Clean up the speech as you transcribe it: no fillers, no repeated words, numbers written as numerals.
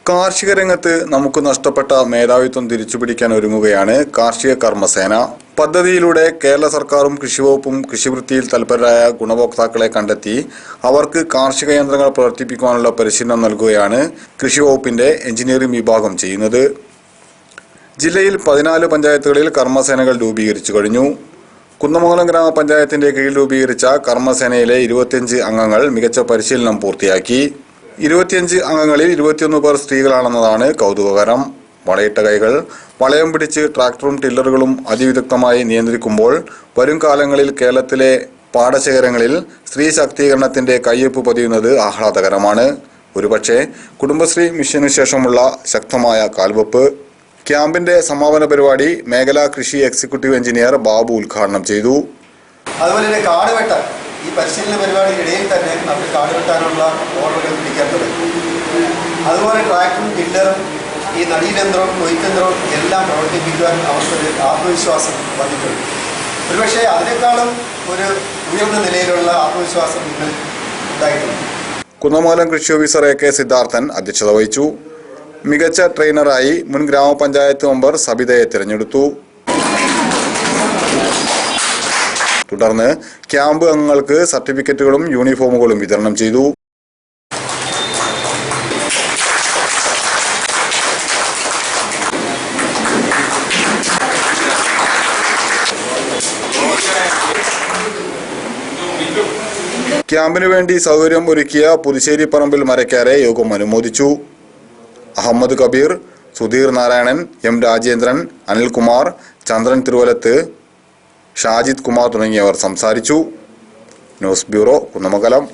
കാർഷിക രംഗത്ത് നമുക്ക് നഷ്ടപ്പെട്ട മേധാവിത്വം തിരിച്ചുപിടിക്കാൻ ഒരുങ്ങുകയാണ് കാർഷിക കർമ്മസേന. പദ്ധതിയിലൂടെ കേരള സർക്കാരും കൃഷിവകുപ്പും കൃഷിവൃത്തിയിൽ തൽപരരായ ഗുണഭോക്താക്കളെ കണ്ടെത്തി അവർക്ക് കാർഷിക യന്ത്രങ്ങൾ പ്രവർത്തിപ്പിക്കാനുള്ള പരിശീലനം നൽകുകയാണ് കൃഷിവകുപ്പിന്റെ എഞ്ചിനീയറിംഗ് വിഭാഗം ചെയ്യുന്നത്. ജില്ലയിൽ 14 പഞ്ചായത്തുകളിൽ കർമ്മസേനകൾ രൂപീകരിച്ചു കഴിഞ്ഞു. കുന്നമംഗലം ഗ്രാമപഞ്ചായത്തിന്റെ കീഴിൽ രൂപീകരിച്ച കർമ്മസേനയിലെ 25 അംഗങ്ങൾ മികച്ച പരിശീലനം പൂർത്തിയാക്കി. 25 അംഗങ്ങളിൽ 21 പേർ സ്ത്രീകളാണെന്നതാണ് കൗതുകകരം. വളയിട്ട കൈകൾ, വളയം പിടിച്ച് ട്രാക്ടറും ടില്ലറുകളും അതിവിദഗ്ധമായി നിയന്ത്രിക്കുമ്പോൾ വരും കാലങ്ങളിൽ കേരളത്തിലെ പാടശേഖരങ്ങളിൽ സ്ത്രീ ശാക്തീകരണത്തിന്റെ കയ്യൊപ്പ് പതിയുന്നത് ആഹ്ലാദകരമാണ്. ഒരുപക്ഷെ കുടുംബശ്രീ മിഷനു ശേഷമുള്ള ശക്തമായ കാൽവെപ്പ്. ക്യാമ്പിന്റെ സമാപന പരിപാടി മേഖലാ കൃഷി എക്സിക്യൂട്ടീവ് എഞ്ചിനീയർ ബാബു ഉദ്ഘാടനം ചെയ്തു. അതുപോലെ തന്നെ കാടുവെട്ട ഈ പരിശീലന പരിപാടിയിടയിൽ തന്നെ അവർ കാടുവെട്ടാനുള്ള ഓർഡറുകൾ പിടിക്കാൻ തുടങ്ങി. അതുപോലെ ട്രാക്ടറും ടില്ലറും ഈ നടീയന്ത്രവും കൊയ്ത്തന്ത്രവും എല്ലാം പ്രവർത്തിപ്പിക്കുവാൻ അവർക്കൊരു ആത്മവിശ്വാസം വന്നിട്ടുണ്ട്. ഒരുപക്ഷെ അതിനേക്കാളും ഒരു ഉയർന്ന നിലയിലുള്ള ആത്മവിശ്വാസം ഇന്ന് ഉണ്ടായിട്ടുണ്ട്. കുന്നമംഗലം കൃഷി ഓഫീസർ AK സിദ്ധാർത്ഥൻ അധ്യക്ഷത വഹിച്ചു. മികച്ച ട്രെയിനറായി മുൻ ഗ്രാമപഞ്ചായത്ത് മെമ്പർ സബിതയെ തിരഞ്ഞെടുത്തു. തുടർന്ന് ക്യാമ്പ് അംഗങ്ങൾക്ക് സർട്ടിഫിക്കറ്റുകളും യൂണിഫോമുകളും വിതരണം ചെയ്തു. ക്യാമ്പിനു വേണ്ടി സൗകര്യം ഒരുക്കിയ പുതുശ്ശേരി പറമ്പിൽ മരക്കാരെ യോഗം അനുമോദിച്ചു. അഹമ്മദ് കബീർ, സുധീർ നാരായണൻ, M രാജേന്ദ്രൻ, അനിൽകുമാർ, ചന്ദ്രൻ തിരുവലത്ത്, ഷാജിദ് കുമാർ തുടങ്ങിയവർ സംസാരിച്ചു. News bureau, Kunnamangalam.